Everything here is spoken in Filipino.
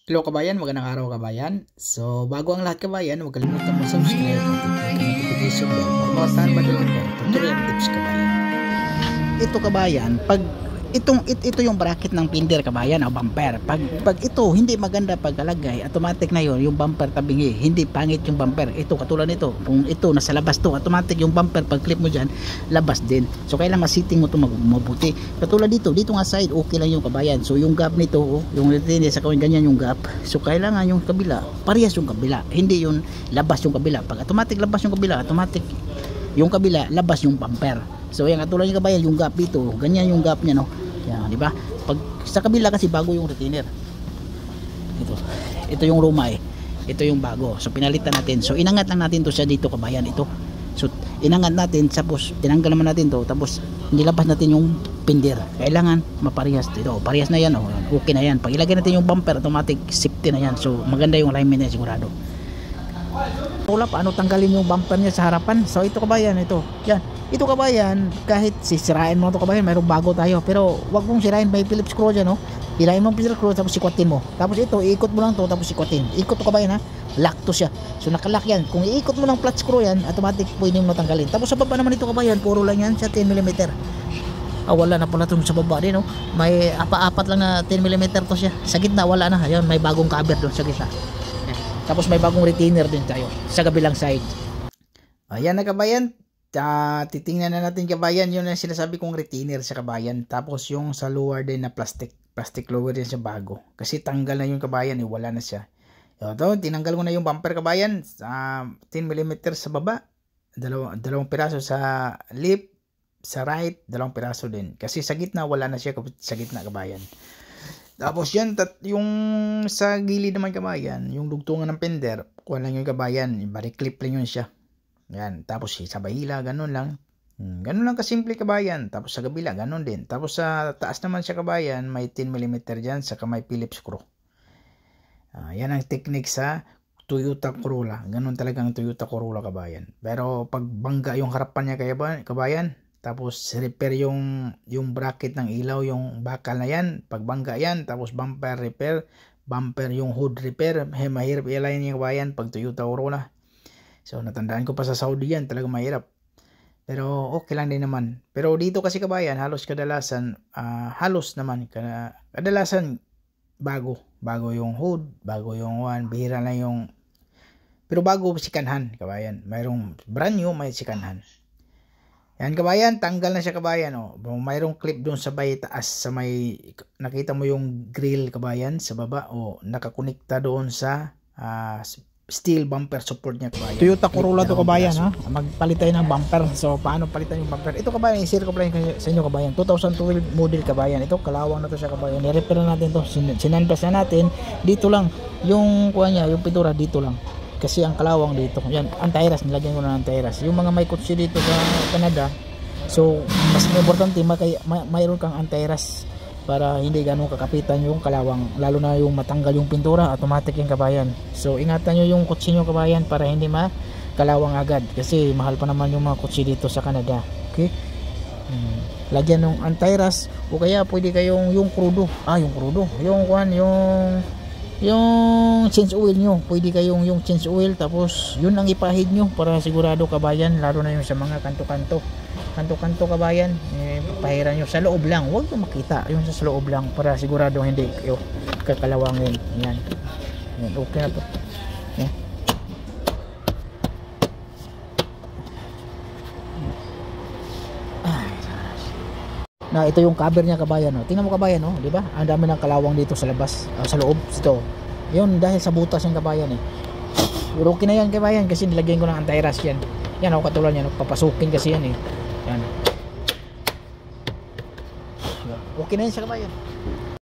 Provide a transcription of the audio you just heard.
Hello kabayan, magandang araw kabayan. So bago ang lahat kabayan, huwag kalimutan mo subscribe at i-click ang notification bell para makasahan ba doon ng tutorial tips kabayan. Ito kabayan, pag ito yung bracket ng pinder kabayan o bumper. Pag ito hindi maganda pagkalagay, automatic na yon yung bumper tabingi. Hindi pangit yung bumper. Ito katulad nito. Kung ito nasa labas to, automatic yung bumper pag clip mo diyan, labas din. So kailangan ma-setting mo to mabuti. Katulad dito nga side, okay lang yung kabayan. So yung gap nito, yung retainer sa kawin ganyan yung gap. So kailangan yung kabila, parehas yung kabila. Hindi yung labas yung kabila. Pag automatic labas yung kabila, automatic yung kabila labas yung bumper. So yan katulad yung kabayan, yung gap dito, ganyan yung gap niya no. Yan, di ba? Pag sa kabila kasi bago yung retainer. Ito yung luma eh. Ito yung bago. So pinalitan natin. So inangat lang natin to sa dito kabayan ito. So inangat natin tapos tinanggal naman natin to tapos nilabas natin yung pinder. Kailangan maparehas ito. Parehas na yan oh. Okay na yan. Pag ilagay natin yung bumper, automatic safety na yan. So maganda yung alignment niya sigurado. Wala paano tanggalin yung bumper niya sa harapan. So ito kabayan, ito. Yan. Ito kabayan, kahit sisirain mo ito kabayan, mayroong bago tayo. Pero wag mong sirain, may Phillips screw dyan, no? Hilahin mo ang Phillips screw, tapos sikwatin mo. Tapos ito, iikot mo lang to tapos sikwatin. Ikot to kabayan, ha? Lock to siya. So nakalock yan. Kung iikot mo lang flat screw yan, automatic pwede mo natanggalin. Tapos sa baba naman ito kabayan, puro lang yan sa 10mm. Wala na pala itong sa baba din, no? May apa-apat lang na 10mm to siya. Sa gitna, wala na. Ayun, may bagong cover doon sa gitna. Tapos may bagong retainer din tayo sa kabilang side. Ayan na kabayan. Titingnan na natin kabayan, yun ang sinasabi kong retainer sa kabayan. Tapos yung sa lower din na plastic lower din siya bago. Kasi tanggal na yung kabayan, wala na siya. Ito, tinanggal ko na yung bumper kabayan. 10mm sa baba. Dalawang piraso sa lip. Sa right, dalawang piraso din. Kasi sa gitna, wala na siya sa gitna kabayan. Tapos yan, yung sa gilid naman kabayan, yung dugtungan ng fender, kuha lang yung kabayan, bari-clip lang yun siya. Yan, tapos sa bahila, ganun lang. Ganun lang kasimple kabayan. Tapos sa kabila, ganun din. Tapos sa taas naman siya kabayan, may 10mm dyan, saka may Phillips screw. Yan ang technique sa Toyota Corolla. Ganun talagang Toyota Corolla kabayan. Pero pag bangga yung harapan niya kabayan, tapos repair yung bracket ng ilaw, yung bakal na yan, pagbangga yan, tapos bumper repair, bumper yung hood repair, mahirap i-align yung kabayan pag Toyota Corolla. So natandaan ko pa sa Saudi yan, talaga mahirap. Pero okay lang din naman. Pero dito kasi kabayan, halos kadalasan, kadalasan bago yung hood, bago yung bihira lang yung, pero bago sikanhan kabayan. Mayroong brand new, may sikanhan. Yan kabayan, tanggal na siya kabayan. Mayroong clip doon sa taas, sa may, nakita mo yung grill kabayan sa baba, nakakonekta doon sa steel bumper support niya kabayan. Toyota Corolla to kabayan ha. Magpalit tayo ng bumper. So paano palitan yung bumper? Ito kabayan, i-share ko pala sa inyo kabayan. 2012 model kabayan. Ito kalawang na to siya kabayan. I-repair na natin to. Sinandas na natin. Dito lang yung kuha niya, yung pintura dito lang. Kasi ang kalawang dito. Yan, anti-ras, nilagyan ko na anti-ras. Yung mga may kutsi dito sa Canada, so mas importante mayroon kang anti-ras para hindi ganun kakapitan yung kalawang, lalo na yung matanggal yung pintura, automatic yung kabayan. So ingatan nyo yung kutsi nyo kabayan para hindi makalawang agad, kasi mahal pa naman yung mga kutsi dito sa Canada. Okay, lagyan ng anti-ras, o kaya pwede kayong yung crudo, yung change oil nyo, pwede kayong yung change oil, tapos yun ang ipahid nyo para sigurado kabayan, lalo na yung sa mga kanto-kanto kabayan, pahiran nyo sa loob lang, huwag nyo makita yung sa loob lang para sigurado hindi kayo kakalawangin. Yan, okay na to. Na ito yung cover niya kabayan, tingnan mo kabayan, di ba? Ang dami ng kalawang dito sa labas, sa loob ito. Yun dahil sa butas yung kabayan Pero okay na yan kabayan, kasi nilagyan ko ng anti-ras yan. Yan katulad yan, papasukin kasi yan Yan. Okay na yan sa kabayan.